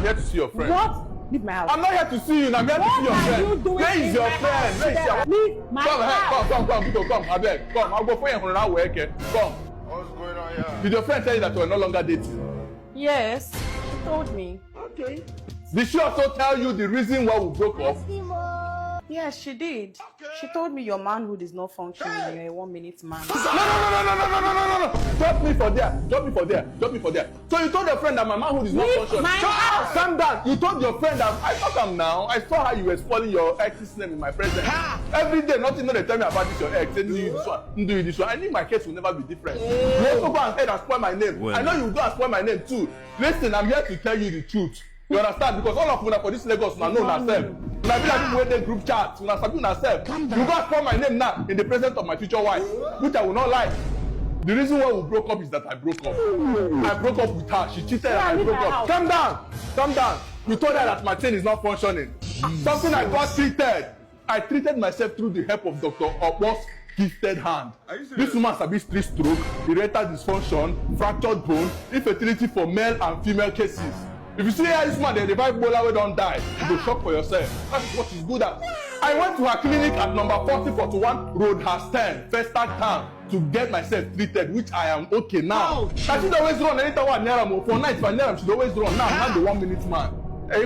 I'm here to see your friend. What? Leave my house. I'm not here to see you. I'm here to see your friend. Where is your friend? Where is your... Leave my house. Come, I beg. Come, I'll go for you for an hour. Come. What's going on here? Did your friend tell you that you are no longer dating? Yes, she told me. Okay. Did she also tell you the reason why we broke up? Yes, she did. Okay. She told me your manhood is not functioning. You're a 1 minute man. No. Drop me for there. So you told your friend that my manhood is not functioning. Calm down. You told your friend that I saw him now. I saw how you were spoiling your ex's name in my presence. Every day, nothing they tell me about this your ex. They do you this one. I knew my case will never be different. You also go ahead and spoil my name. Well, I know you will go and spoil my name too. Listen, I'm here to tell you the truth. You understand? Because all of you for this Lagos now know yourself. When I be like people in group chat, when I sabi yourself, you go spoil my name now in the presence of my future wife, which I will not like. The reason why we broke up is that I broke up. I broke up with her. She cheated and I broke up. Calm down. You told her that my chain is not functioning. Something I got treated. I treated myself through the help of Dr. Opo's gifted hand. This woman sabi street stroke, erectile dysfunction, fractured bone, infertility for male and female cases. If you see how this man, they revive Bola wey don't die, you go shock for yourself. That is what she's good at. I went to her clinic at number 4041 Road Has 10, First Town, to get myself treated, which I am okay now. And she'd always run anytime I near her. For night, if I near her, she'd always run. Now I'm not the 1 minute man. Hey,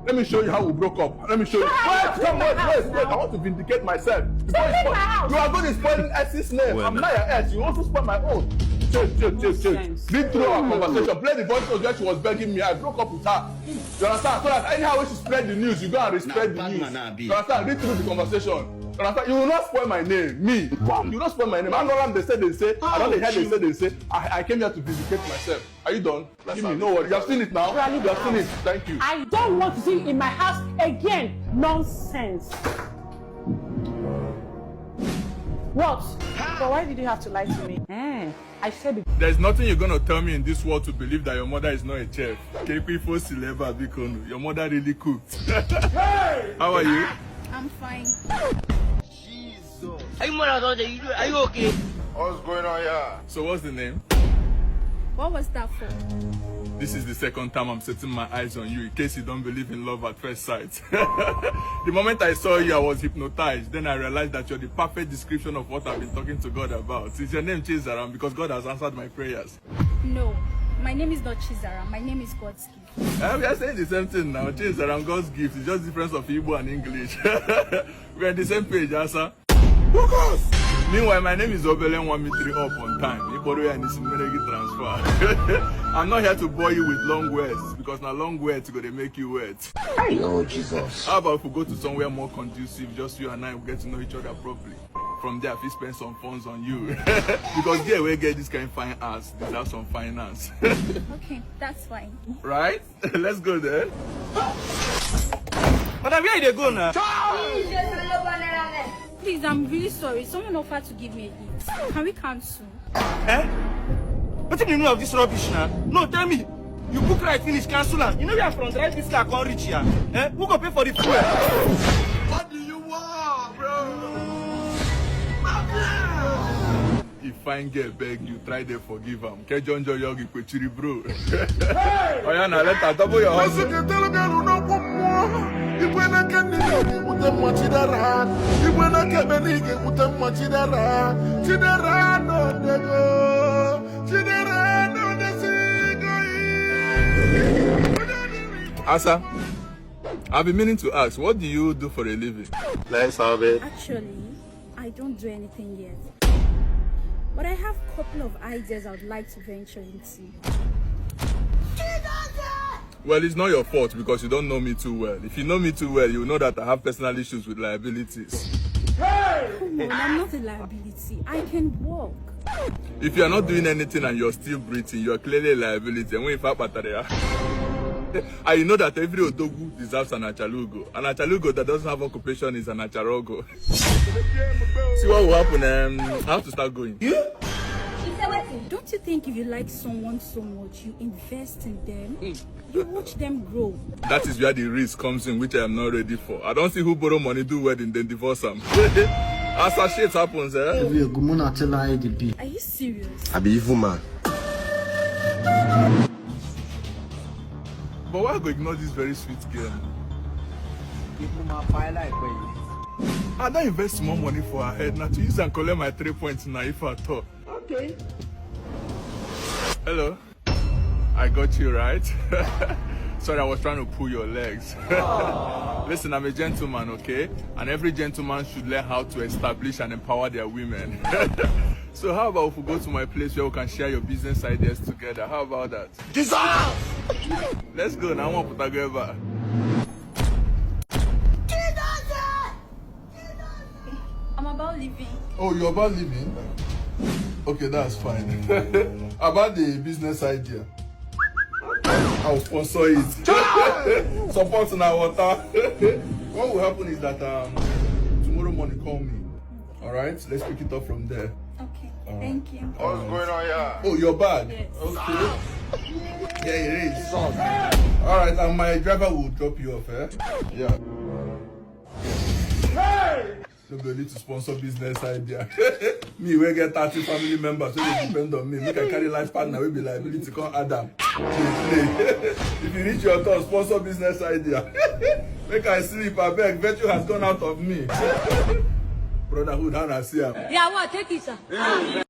let me show you how we broke up. Let me show you. Wait. I want to vindicate myself. You are going to spoil S's name. Well, I'm not your S. You also spoil my own. Chill. Read through our conversation. Play the voice note that she was begging me. I broke up with her. You understand? So that anyhow when she spread the news, you go and spread the news. You understand? Read through the conversation. You understand? You will not spoil my name. Me. You will not spoil my name. I know what they say. I don't hear they say. I came here to vindicate myself. Are you done? Give me. No worry. You have seen it now. You have seen it. Thank you. I don't want to see you in my house again. Nonsense. What? But why did you have to lie to me? I said it. There's nothing you're gonna tell me in this world to believe that your mother is not a chef. Your mother really cooked. Hey! How are you? I'm fine. Jesus. Are you okay? What's going on here? So what's the name? What was that for? This is the second time I'm setting my eyes on you in case you don't believe in love at first sight. The moment I saw you, I was hypnotized. Then I realized that you're the perfect description of what I've been talking to God about. Is your name Chizaram? Because God has answered my prayers. No, my name is not Chidera. My name is God's gift. We are saying the same thing now. Chizaram, God's gift. It's just difference of Igbo and English. We're on the same page, sir. Focus! Meanwhile, my name is Obelen 1me3 up on time. Transfer. I'm not here to bore you with long words because now long words are going to make you wet. Oh, Jesus. How about if we go to somewhere more conducive, just you and I will get to know each other properly. From there, if we spend some funds on you. Because there we get this kind of fine ass, deserve some finance. Okay, that's fine. Right? Let's go there. Madam, where they go now? Please, I'm really sorry. Someone offered to give me a gift. Can we cancel? What do you know of this rubbish now? No, tell me. You book right, finish, cancel and you know you are from right, this car can't reach here. Who go pay for the fuel? What do you want, bro? If fine girl beg you, try to forgive him. Kejonjo yogi kwechiri bro. Oh yeah, now let her double your hustle. Asa, I've been meaning to ask, what do you do for a living? Let's have it. Actually, I don't do anything yet. But I have a couple of ideas I would like to venture into. Well, it's not your fault because you don't know me too well. If you know me too well, you know that I have personal issues with liabilities. Come on, I'm not a liability. I can walk. If you are not doing anything and you're still breathing, you are clearly a liability. And when you fight Pataria, and you know that every Odogu deserves an Achalugo. An Achalugo that doesn't have occupation is an Acharogo. See what will happen? I have to start going. You? Don't you think if you like someone so much, you invest in them? You watch them grow. That is where the risk comes in, which I am not ready for. I don't see who borrow money, do wedding, then divorce them. As that shit happens, Are you serious? I be evil man. But why go ignore this very sweet girl? I don't invest more money for her head now to use and collect my 3 points now if I talk. Okay. Hello. I got you right. Sorry, I was trying to pull your legs. Listen, I'm a gentleman, okay? And every gentleman should learn how to establish and empower their women. So how about if we go to my place where we can share your business ideas together? How about that? Dissolve! Let's go now. I want to put a girl back. I'm about leaving. Oh, you're about leaving? Okay, that's fine. About the business idea. I'll sponsor it. Support in our water. What will happen is that tomorrow morning call me. Alright? Let's pick it up from there. Okay, thank you. What's going on here? Oh, your bag? Yes. Okay. Yeah, it is. Alright, and my driver will drop you off, eh? Yeah. Hey! So we need to sponsor business idea. Me, we get 30 family members, so they depend on me. Make I carry life partner, we be liability to come Adam. If you reach your turn, sponsor business idea. Make I sleep, I beg. Virtue has gone out of me. Brotherhood, how I see him. Yeah, what? Take it, sir.